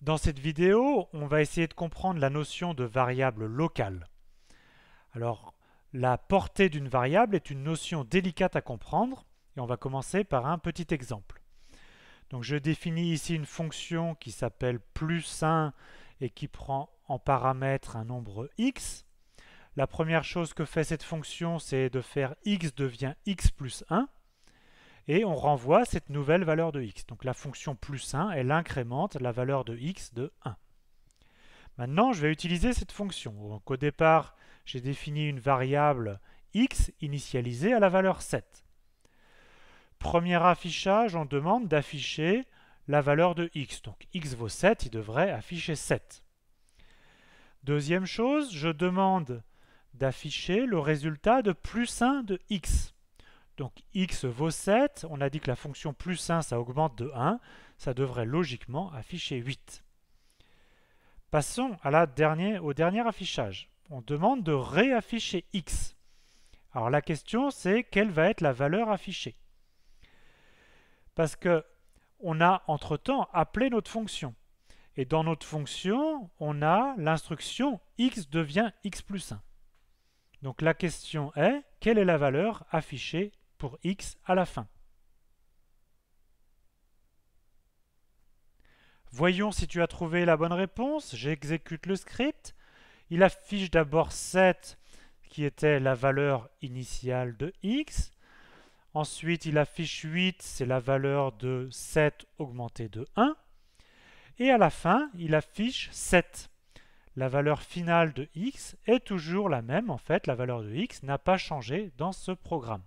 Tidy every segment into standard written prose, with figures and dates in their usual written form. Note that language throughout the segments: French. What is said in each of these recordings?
Dans cette vidéo, on va essayer de comprendre la notion de variable locale. Alors, la portée d'une variable est une notion délicate à comprendre et on va commencer par un petit exemple. Donc, je définis ici une fonction qui s'appelle plus1 et qui prend en paramètre un nombre x. La première chose que fait cette fonction, c'est de faire x devient x plus 1 et on renvoie cette nouvelle valeur de x. Donc la fonction plus 1, elle incrémente la valeur de x de 1. Maintenant, je vais utiliser cette fonction. Donc au départ, j'ai défini une variable x initialisée à la valeur 7. Premier affichage, on demande d'afficher la valeur de x. Donc x vaut 7, il devrait afficher 7. Deuxième chose, je demande d'afficher le résultat de plus 1 de x. Donc x vaut 7, on a dit que la fonction plus 1, ça augmente de 1, ça devrait logiquement afficher 8. Passons au dernier affichage. On demande de réafficher x. Alors la question c'est quelle va être la valeur affichée? Parce que on a entre-temps appelé notre fonction. Et dans notre fonction, on a l'instruction x devient x plus 1. Donc la question est, quelle est la valeur affichée pour x à la fin? Voyons si tu as trouvé la bonne réponse. J'exécute le script. Il affiche d'abord 7 qui était la valeur initiale de x. Ensuite, il affiche 8, c'est la valeur de 7 augmentée de 1. Et à la fin, il affiche 7. La valeur finale de x est toujours la même. En fait, la valeur de x n'a pas changé dans ce programme.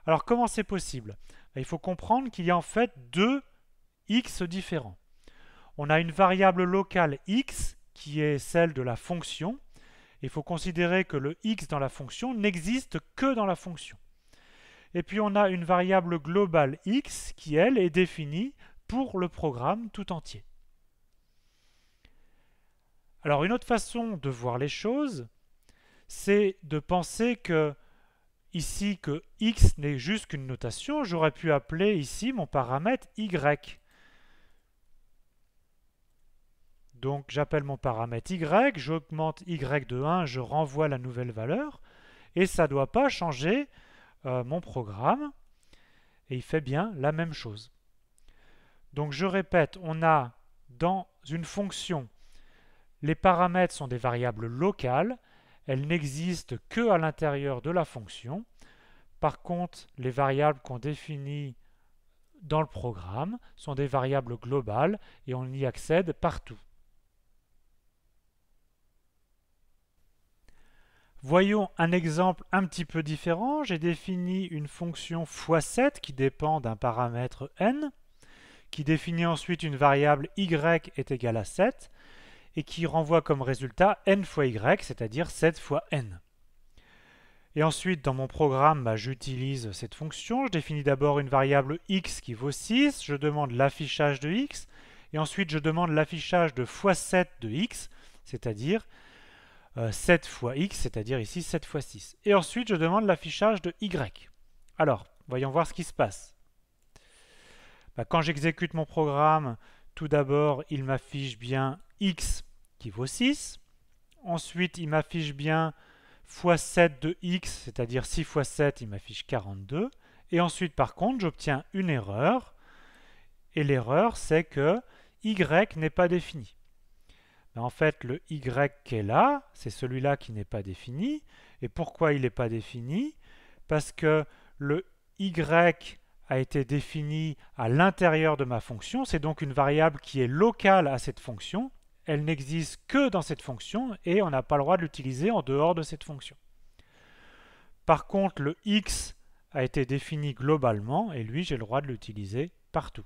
Alors, comment c'est possible? Il faut comprendre qu'il y a en fait deux x différents. On a une variable locale x qui est celle de la fonction. Il faut considérer que le x dans la fonction n'existe que dans la fonction. Et puis on a une variable globale x qui, elle, est définie pour le programme tout entier. Alors une autre façon de voir les choses, c'est de penser que ici que x n'est juste qu'une notation, j'aurais pu appeler ici mon paramètre y. Donc j'appelle mon paramètre y, j'augmente y de 1, je renvoie la nouvelle valeur, et ça ne doit pas changer mon programme, et il fait bien la même chose. Donc je répète, on a dans une fonction, les paramètres sont des variables locales, elles n'existent que à l'intérieur de la fonction. Par contre, les variables qu'on définit dans le programme sont des variables globales et on y accède partout. Voyons un exemple un petit peu différent. J'ai défini une fonction x7 qui dépend d'un paramètre n, qui définit ensuite une variable y est égale à 7 et qui renvoie comme résultat n fois y, c'est-à-dire 7 fois n. Et ensuite, dans mon programme, j'utilise cette fonction. Je définis d'abord une variable x qui vaut 6, je demande l'affichage de x, et ensuite je demande l'affichage de x7 de x, c'est-à-dire 7 fois x, c'est-à-dire ici 7 fois 6. Et ensuite, je demande l'affichage de y. Alors, voyons voir ce qui se passe. Quand j'exécute mon programme, tout d'abord, il m'affiche bien x qui vaut 6. Ensuite, il m'affiche bien x7 de x, c'est-à-dire 6 fois 7, il m'affiche 42. Et ensuite, par contre, j'obtiens une erreur. Et l'erreur, c'est que y n'est pas défini. En fait, le y qui est là, c'est celui-là qui n'est pas défini. Et pourquoi il n'est pas défini? Parce que le y a été défini à l'intérieur de ma fonction. C'est donc une variable qui est locale à cette fonction. Elle n'existe que dans cette fonction et on n'a pas le droit de l'utiliser en dehors de cette fonction. Par contre, le x a été défini globalement et lui, j'ai le droit de l'utiliser partout.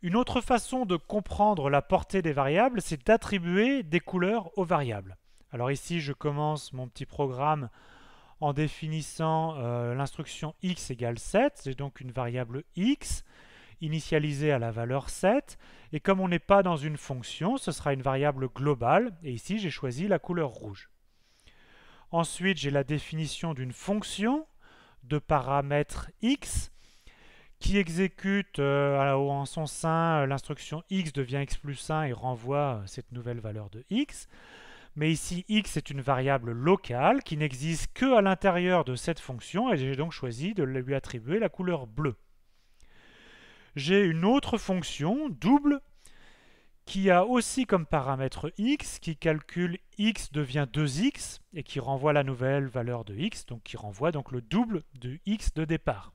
Une autre façon de comprendre la portée des variables, c'est d'attribuer des couleurs aux variables. Alors ici, je commence mon petit programme en définissant l'instruction x égale 7. J'ai donc une variable x initialisée à la valeur 7. Et comme on n'est pas dans une fonction, ce sera une variable globale. Et ici, j'ai choisi la couleur rouge. Ensuite, j'ai la définition d'une fonction de paramètre x qui exécute en son sein l'instruction x devient x plus 1 et renvoie cette nouvelle valeur de x. Mais ici, x est une variable locale qui n'existe que à l'intérieur de cette fonction et j'ai donc choisi de lui attribuer la couleur bleue. J'ai une autre fonction, double, qui a aussi comme paramètre x, qui calcule x devient 2x et qui renvoie la nouvelle valeur de x, donc qui renvoie donc le double de x de départ.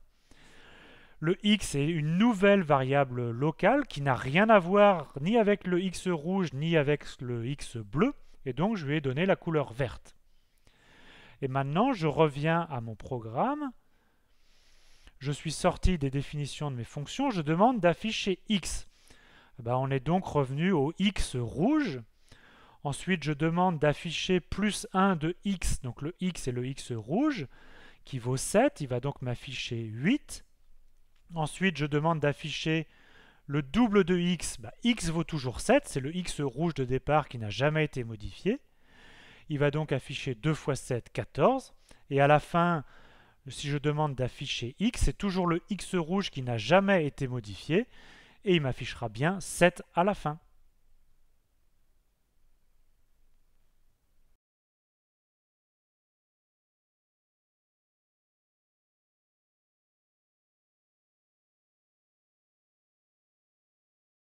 Le x est une nouvelle variable locale qui n'a rien à voir ni avec le x rouge ni avec le x bleu, et donc je lui ai donné la couleur verte. Et maintenant, je reviens à mon programme. Je suis sorti des définitions de mes fonctions. Je demande d'afficher x. On est donc revenu au x rouge. Ensuite, je demande d'afficher plus 1 de x. Donc le x est le x rouge, qui vaut 7. Il va donc m'afficher 8. Ensuite, je demande d'afficher le double de x. X vaut toujours 7. C'est le x rouge de départ qui n'a jamais été modifié. Il va donc afficher 2 fois 7, 14. Et à la fin, si je demande d'afficher x, c'est toujours le x rouge qui n'a jamais été modifié. Et il m'affichera bien 7 à la fin.